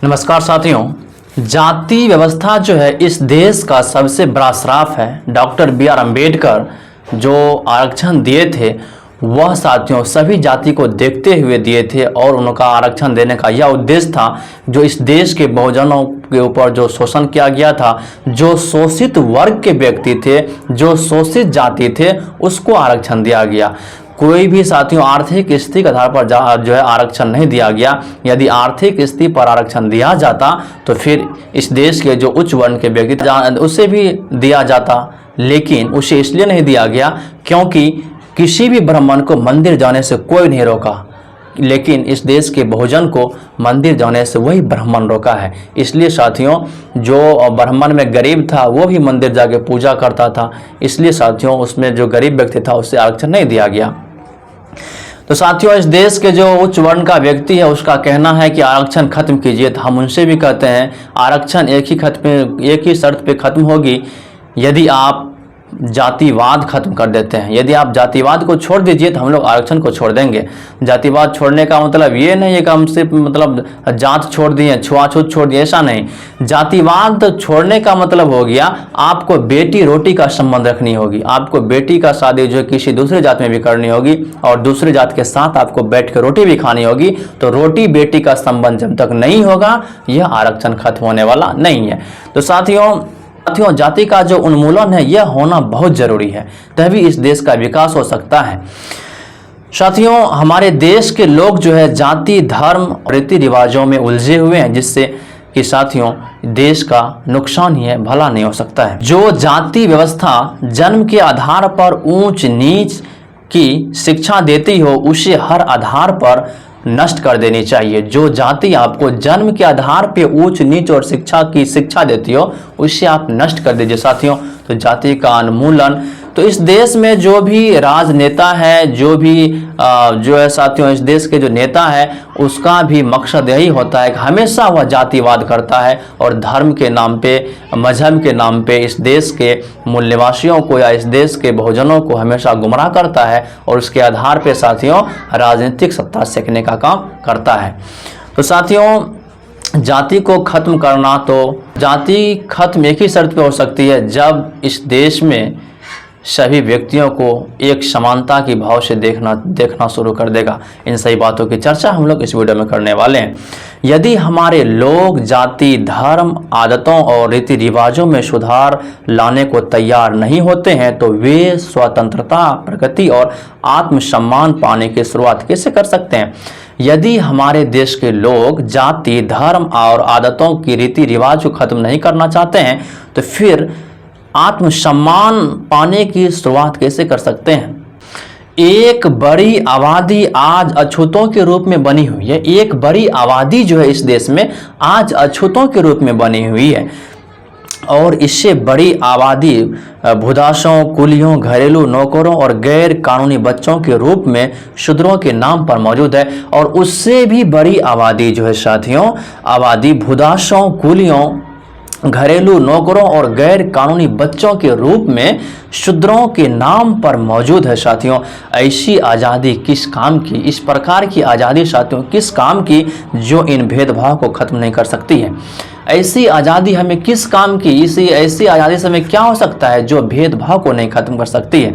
नमस्कार साथियों, जाति व्यवस्था जो है इस देश का सबसे बड़ा श्राप है। Doctor B R. अम्बेडकर जो आरक्षण दिए थे वह साथियों सभी जाति को देखते हुए दिए थे और उनका आरक्षण देने का यह उद्देश्य था जो इस देश के बहुजनों के ऊपर जो शोषण किया गया था, जो शोषित वर्ग के व्यक्ति थे, जो शोषित जाति थे, उसको आरक्षण दिया गया। कोई भी साथियों आर्थिक स्थिति के आधार पर जो है आरक्षण नहीं दिया गया। यदि आर्थिक स्थिति पर आरक्षण दिया जाता तो फिर इस देश के जो उच्च वर्ण के व्यक्ति उसे भी दिया जाता, लेकिन उसे इसलिए नहीं दिया गया क्योंकि किसी भी ब्राह्मण को मंदिर जाने से कोई नहीं रोका, लेकिन इस देश के बहुजन को मंदिर जाने से वही ब्राह्मण रोका है। इसलिए साथियों जो ब्राह्मण में गरीब था वो भी मंदिर जाके पूजा करता था, इसलिए साथियों उसमें जो गरीब व्यक्ति था उससे आरक्षण नहीं दिया गया। तो साथियों इस देश के जो उच्च वर्ण का व्यक्ति है उसका कहना है कि आरक्षण खत्म कीजिए, तो हम उनसे भी कहते हैं आरक्षण एक ही शर्त पे खत्म होगी, यदि आप जातिवाद खत्म कर देते हैं। यदि आप जातिवाद को छोड़ दीजिए तो हम लोग आरक्षण को छोड़ देंगे। जातिवाद छोड़ने का मतलब ये नहीं है कि हम सिर्फ जात छोड़ दिए, छुआछूत छोड़ दिए, ऐसा नहीं। जातिवाद छोड़ने का मतलब हो गया आपको बेटी रोटी का संबंध रखनी होगी, आपको बेटी का शादी जो है किसी दूसरे जात में भी करनी होगी और दूसरे जात के साथ आपको बैठ कर रोटी भी खानी होगी। तो रोटी बेटी का संबंध जब तक नहीं होगा यह आरक्षण खत्म होने वाला नहीं है। तो साथियों जाति का जो उन्मूलन है यह होना बहुत जरूरी है, तभी इस देश का विकास हो सकता है। साथियों हमारे देश के लोग जो है जाति धर्म रीति रिवाजों में उलझे हुए हैं, जिससे कि साथियों देश का नुकसान ही है, भला नहीं हो सकता है। जो जाति व्यवस्था जन्म के आधार पर ऊंच नीच की शिक्षा देती हो उसे हर आधार पर नष्ट कर देनी चाहिए। जो जाति आपको जन्म के आधार पे ऊंच नीच और शिक्षा देती हो उसे आप नष्ट कर दीजिए साथियों। तो जाति का उन्मूलन, तो इस देश में जो भी राजनेता है, जो है साथियों इस देश के जो नेता है उसका भी मकसद यही होता है कि हमेशा वह जातिवाद करता है और धर्म के नाम पे, मजहब के नाम पे इस देश के मूल निवासियों को या इस देश के बहुजनों को हमेशा गुमराह करता है और उसके आधार पे साथियों राजनीतिक सत्ता सेकने का काम करता है। तो साथियों जाति को खत्म करना, तो जाति खत्म एक ही शर्त पे हो सकती है जब इस देश में सभी व्यक्तियों को एक समानता की भाव से देखना शुरू कर देगा। इन सही बातों की चर्चा हम लोग इस वीडियो में करने वाले हैं। यदि हमारे लोग जाति धर्म आदतों और रीति रिवाजों में सुधार लाने को तैयार नहीं होते हैं तो वे स्वतंत्रता प्रगति और आत्मसम्मान पाने की शुरुआत कैसे कर सकते हैं। यदि हमारे देश के लोग जाति धर्म और आदतों की रीति रिवाज को खत्म नहीं करना चाहते हैं तो फिर आत्मसम्मान पाने की शुरुआत कैसे कर सकते हैं। एक बड़ी आबादी आज अछूतों के रूप में बनी हुई है। एक बड़ी आबादी जो है इस देश में आज अछूतों के रूप में बनी हुई है और इससे बड़ी आबादी भूदासों, कुलियों, घरेलू नौकरों और गैर कानूनी बच्चों के रूप में शूद्रों के नाम पर मौजूद है। और उससे भी बड़ी आबादी जो है साथियों आबादी भूदासों, कुलियों, घरेलू नौकरों और गैर कानूनी बच्चों के रूप में शूद्रों के नाम पर मौजूद है साथियों। ऐसी आज़ादी किस काम की, इस प्रकार की आज़ादी साथियों किस काम की जो इन भेदभाव को खत्म नहीं कर सकती है। ऐसी आज़ादी हमें किस काम की, ऐसी आज़ादी से हमें क्या हो सकता है जो भेदभाव को नहीं खत्म कर सकती है।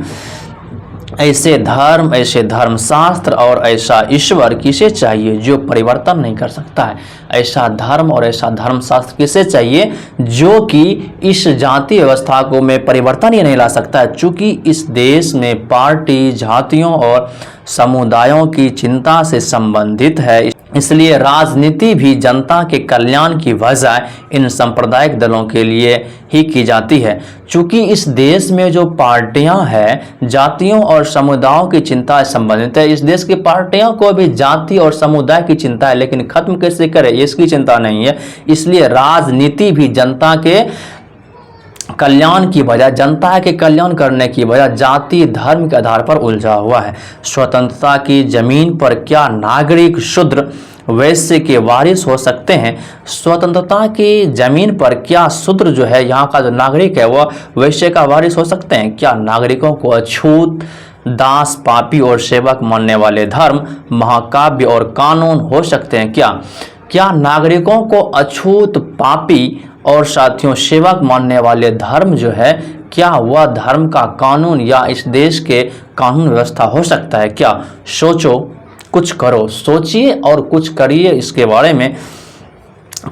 ऐसे धर्मशास्त्र और ऐसा ईश्वर किसे चाहिए जो परिवर्तन नहीं कर सकता है। ऐसा धर्म और ऐसा धर्मशास्त्र किसे चाहिए जो कि इस जाति व्यवस्था को में परिवर्तन ही नहीं ला सकता है। चूंकि इस देश में पार्टी जातियों और समुदायों की चिंता से संबंधित है, इसलिए राजनीति भी जनता के कल्याण की वजह इन सांप्रदायिक दलों के लिए ही की जाती है। चूंकि इस देश में जो पार्टियां हैं जातियों और समुदायों की चिंता से संबंधित है, इस देश की पार्टियों को भी जाति और समुदाय की चिंता है, लेकिन खत्म कैसे करें इसकी चिंता नहीं है। इसलिए राजनीति भी जनता के कल्याण की बजाय, जनता के कल्याण करने की बजाय जाति धर्म के आधार पर उलझा हुआ है। स्वतंत्रता की जमीन पर क्या नागरिक शूद्र वैश्य के वारिस हो सकते हैं? स्वतंत्रता की जमीन पर क्या शूद्र जो है यहाँ का जो नागरिक है वह वैश्य का वारिस हो सकते हैं? क्या नागरिकों को अछूत दास पापी और सेवक मानने वाले धर्म महाकाव्य और कानून हो सकते हैं क्या? क्या नागरिकों को अछूत, पापी और साथियों सेवक मानने वाले धर्म जो है, क्या वह धर्म का कानून या इस देश के कानून व्यवस्था हो सकता है क्या? सोचो, कुछ करो, सोचिए और कुछ करिए इसके बारे में।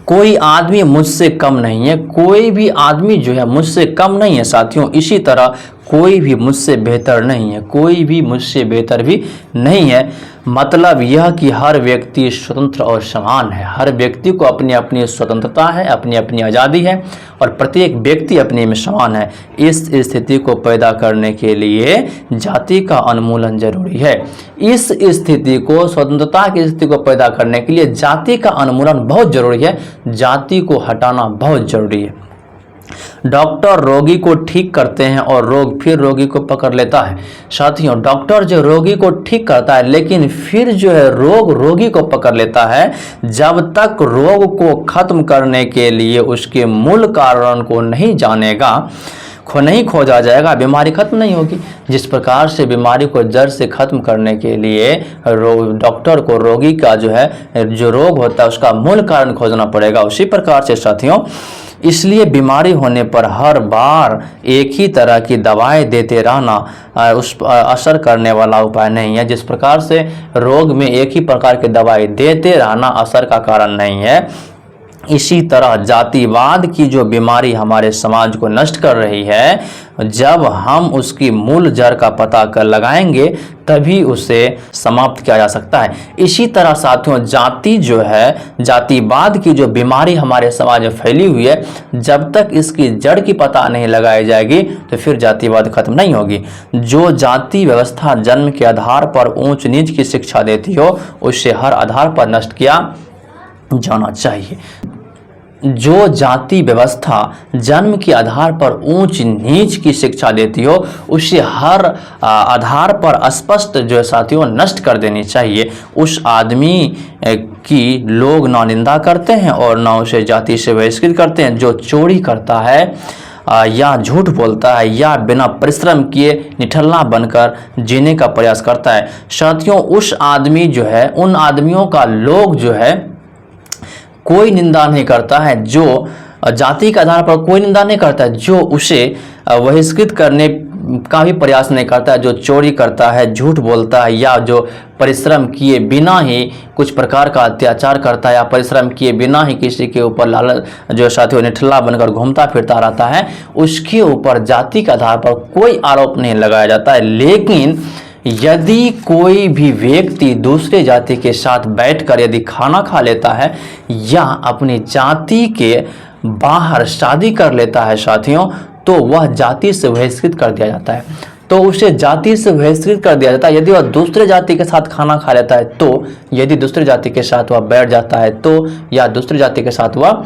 कोई आदमी मुझसे कम नहीं है, कोई भी आदमी जो है मुझसे कम नहीं है साथियों। इसी तरह कोई भी मुझसे बेहतर नहीं है, कोई भी मुझसे बेहतर भी नहीं है। मतलब यह कि हर व्यक्ति स्वतंत्र और समान है। हर व्यक्ति को अपनी अपनी स्वतंत्रता है, अपनी अपनी आज़ादी है और प्रत्येक व्यक्ति अपने में समान है। इस स्थिति को पैदा करने के लिए जाति का उन्मूलन जरूरी है। इस स्थिति को, स्वतंत्रता की स्थिति को पैदा करने के लिए जाति का उन्मूलन बहुत जरूरी है। जाति को हटाना बहुत जरूरी है। डॉक्टर रोगी को ठीक करते हैं और रोग फिर रोगी को पकड़ लेता है। साथियों, डॉक्टर जो रोगी को ठीक करता है लेकिन फिर जो है रोग रोगी को पकड़ लेता है। जब तक रोग को खत्म करने के लिए उसके मूल कारण को नहीं जानेगा, नहीं खोजा जाएगा, बीमारी खत्म नहीं होगी। जिस प्रकार से बीमारी को जड़ से खत्म करने के लिए डॉक्टर को रोगी का जो है जो रोग होता है उसका मूल कारण खोजना पड़ेगा, उसी प्रकार से साथियों इसलिए बीमारी होने पर हर बार एक ही तरह की दवाएं देते रहना उस असर करने वाला उपाय नहीं है। जिस प्रकार से रोग में एक ही प्रकार की दवाएं देते रहना असर का कारण नहीं है, इसी तरह जातिवाद की जो बीमारी हमारे समाज को नष्ट कर रही है, जब हम उसकी मूल जड़ का पता कर लगाएंगे तभी उसे समाप्त किया जा सकता है। इसी तरह साथियों जाति जो है, जातिवाद की जो बीमारी हमारे समाज में फैली हुई है, जब तक इसकी जड़ की पता नहीं लगाई जाएगी तो फिर जातिवाद खत्म नहीं होगी। जो जाति व्यवस्था जन्म के आधार पर ऊंच नीच की शिक्षा देती हो, उसे हर आधार पर नष्ट किया जाना चाहिए। जो जाति व्यवस्था जन्म के आधार पर ऊंच नीच की शिक्षा देती हो, उसे हर आधार पर स्पष्ट जो साथियों नष्ट कर देनी चाहिए। उस आदमी की लोग ना निंदा करते हैं और ना उसे जाति से बहिष्कृत करते हैं। जो चोरी करता है या झूठ बोलता है या बिना परिश्रम किए निठल्ला बनकर जीने का प्रयास करता है, साथियों उस आदमी जो है, उन आदमियों का लोग जो है कोई निंदा नहीं करता है। जो जाति के आधार पर कोई निंदा नहीं करता है, जो उसे बहिष्कृत करने का भी प्रयास नहीं करता है। जो चोरी करता है, झूठ बोलता है या जो परिश्रम किए बिना ही कुछ प्रकार का अत्याचार करता है या परिश्रम किए बिना ही किसी के ऊपर लालच जो साथियों निठल्ला बनकर घूमता फिरता रहता है, उसके ऊपर जाति के आधार पर कोई आरोप नहीं लगाया जाता है। लेकिन यदि कोई भी व्यक्ति दूसरे जाति के साथ बैठकर यदि खाना खा लेता है या अपनी जाति के बाहर शादी कर लेता है साथियों, तो वह जाति से बहिष्कृत कर दिया जाता है। तो उसे जाति से बहिष्कृत कर दिया जाता है। यदि वह दूसरे जाति के साथ खाना खा लेता है तो, यदि दूसरे जाति के साथ वह बैठ जाता है तो, या दूसरे जाति के साथ वह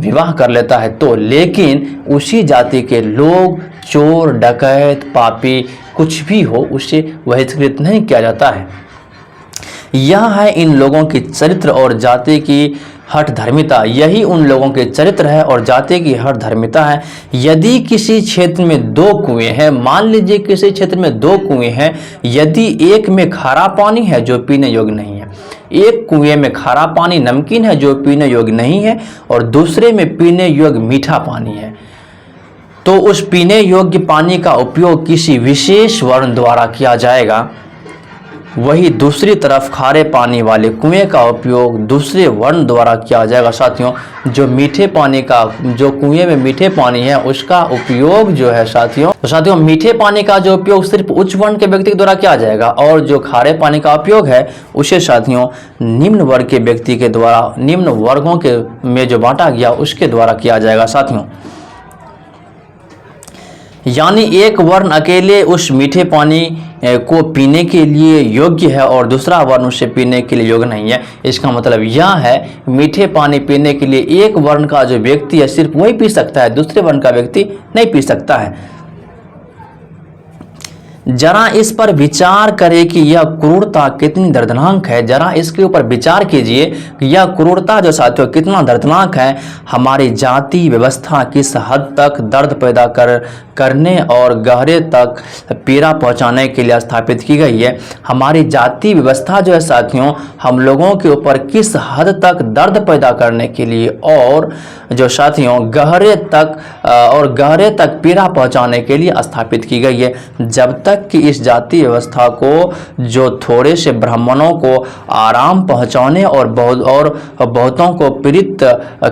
विवाह कर लेता है तो, लेकिन उसी जाति के लोग चोर, डकैत, पापी कुछ भी हो, उसे बहिष्कृत नहीं किया जाता है। यह है इन लोगों की चरित्र और जाति की हठ धर्मिता। यही उन लोगों के चरित्र है और जाति की हठ धर्मिता है। यदि किसी क्षेत्र में दो कुएं हैं, मान लीजिए किसी क्षेत्र में दो कुएं हैं, यदि एक में खारा पानी है जो पीने योग्य नहीं है, एक कुएं में खारा पानी नमकीन है जो पीने योग्य नहीं है और दूसरे में पीने योग्य मीठा पानी है, तो उस पीने योग्य पानी का उपयोग किसी विशेष वर्ण द्वारा किया जाएगा। वही दूसरी तरफ खारे पानी वाले कुएं का उपयोग दूसरे वर्ण द्वारा किया जाएगा। साथियों जो मीठे पानी का, जो कुएं में मीठे पानी है उसका उपयोग जो है साथियों मीठे पानी का जो उपयोग सिर्फ उच्च वर्ण के व्यक्ति के द्वारा किया जाएगा और जो खारे पानी का उपयोग है उसे साथियों निम्न वर्ग के व्यक्ति के द्वारा, निम्न वर्गों के में जो बांटा गया उसके द्वारा किया जाएगा। साथियों यानी एक वर्ण अकेले उस मीठे पानी को पीने के लिए योग्य है और दूसरा वर्ण उसे पीने के लिए योग्य नहीं है। इसका मतलब यह है मीठे पानी पीने के लिए एक वर्ण का जो व्यक्ति है सिर्फ वही पी सकता है, दूसरे वर्ण का व्यक्ति नहीं पी सकता है। जरा इस पर विचार करें कि यह क्रूरता कितनी दर्दनाक है। जरा इसके ऊपर विचार कीजिए कि यह क्रूरता जो साथियों कितना दर्दनाक है। हमारी जाति व्यवस्था किस हद तक दर्द पैदा करने और गहरे तक पीड़ा पहुंचाने के लिए स्थापित की गई है। हमारी जाति व्यवस्था जो है साथियों हम लोगों के ऊपर किस हद तक दर्द पैदा करने के लिए और जो साथियों गहरे तक पीड़ा पहुंचाने के लिए स्थापित की गई है। जब तक कि इस जाति व्यवस्था को जो थोड़े से ब्राह्मणों को आराम पहुंचाने और बहुतों को पीड़ित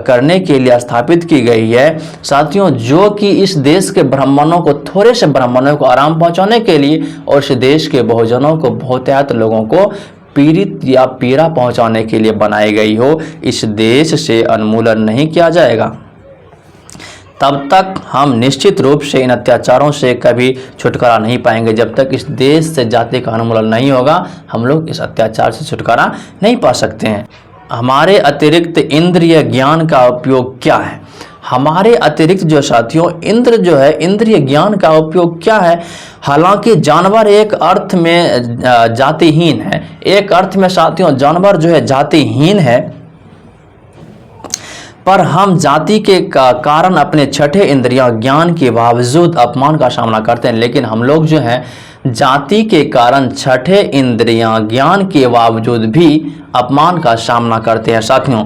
करने के लिए स्थापित की गई है साथियों, जो कि इस देश के ब्राह्मणों को थोड़े से ब्राह्मणों को आराम पहुंचाने के लिए और इस देश के बहुजनों को बहुतायत लोगों को पीड़ित या पीड़ा पहुंचाने के लिए बनाई गई हो, इस देश से उन्मूलन नहीं किया जाएगा तब तक हम निश्चित रूप से इन अत्याचारों से कभी छुटकारा नहीं पाएंगे। जब तक इस देश से जाति का उन्मूलन नहीं होगा हम लोग इस अत्याचार से छुटकारा नहीं पा सकते हैं। हमारे अतिरिक्त इंद्रिय ज्ञान का उपयोग क्या है? हमारे अतिरिक्त जो साथियों इंद्रिय ज्ञान का उपयोग क्या है? हालांकि जानवर एक अर्थ में जातिहीन है, एक अर्थ में साथियों जानवर जो है जातिहीन है, पर हम जाति के कारण अपने छठे इंद्रिय ज्ञान के बावजूद अपमान का सामना करते हैं। लेकिन हम लोग जो है जाति के कारण छठे इंद्रिय ज्ञान के बावजूद भी अपमान का सामना करते हैं साथियों।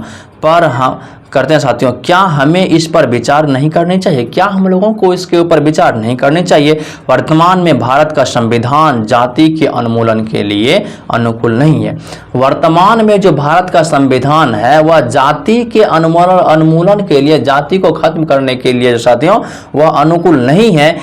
क्या हमें इस पर विचार नहीं करनी चाहिए? क्या हम लोगों को इसके ऊपर विचार नहीं करनी चाहिए? वर्तमान में भारत का संविधान जाति के उन्मूलन के लिए अनुकूल नहीं है। वर्तमान में जो भारत का संविधान है वह जाति के उन्मूलन के लिए, जाति को खत्म करने के लिए साथियों वह अनुकूल नहीं है।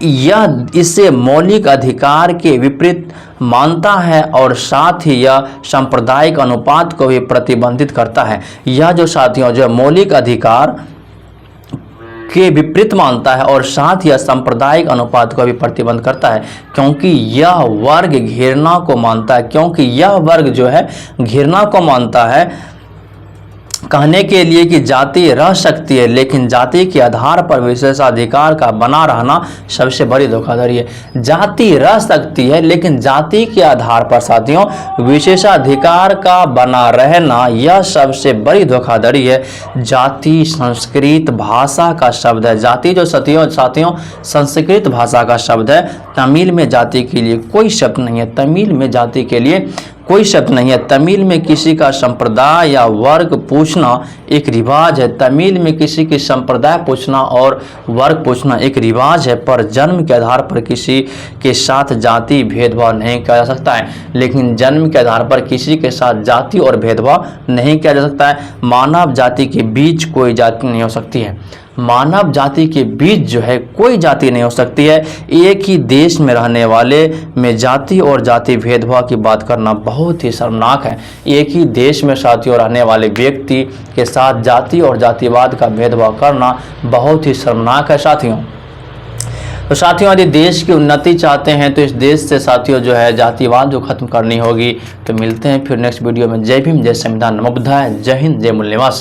यह इसे मौलिक अधिकार के विपरीत मानता है और साथ ही यह सांप्रदायिक अनुपात को भी प्रतिबंधित करता है। यह जो साथियों जो मौलिक अधिकार के विपरीत मानता है और साथ ही सांप्रदायिक अनुपात को भी प्रतिबंध करता है, क्योंकि यह वर्ग घृणा को मानता है, क्योंकि यह वर्ग जो है घृणा को मानता है कहने के लिए कि जाति रह सकती है, लेकिन जाति के आधार पर विशेषाधिकार का बना रहना सबसे बड़ी धोखाधड़ी है। जाति रह सकती है लेकिन जाति के आधार पर साथियों विशेषाधिकार का बना रहना यह सबसे बड़ी धोखाधड़ी है। जाति संस्कृत भाषा का शब्द है। जाति जो साथियों संस्कृत भाषा का शब्द है। तमिल में जाति के लिए कोई शब्द नहीं है। तमिल में जाति के लिए कोई शब्द नहीं है। तमिल में किसी का संप्रदाय या वर्ग पूछना एक रिवाज है। तमिल में किसी की संप्रदाय पूछना और वर्ग पूछना एक रिवाज है, पर जन्म के आधार पर किसी के साथ जाति भेदभाव नहीं किया जा सकता है। लेकिन जन्म के आधार पर किसी के साथ जाति और भेदभाव नहीं किया जा सकता है। मानव जाति के बीच कोई जाति नहीं हो सकती है। मानव जाति के बीच जो है कोई जाति नहीं हो सकती है। एक ही देश में रहने वाले में जाति और जाति भेदभाव की बात करना बहुत ही शर्मनाक है। एक ही देश में साथियों रहने वाले व्यक्ति के साथ जाति और जातिवाद का भेदभाव करना बहुत ही शर्मनाक है साथियों। तो साथियों यदि देश की उन्नति चाहते हैं तो इस देश से साथियों जो है जातिवाद जो खत्म करनी होगी। तो मिलते हैं फिर नेक्स्ट वीडियो में। जय भीम, जय संविधान, नमो बुद्धाय, जय हिंद, जय मूल निवास।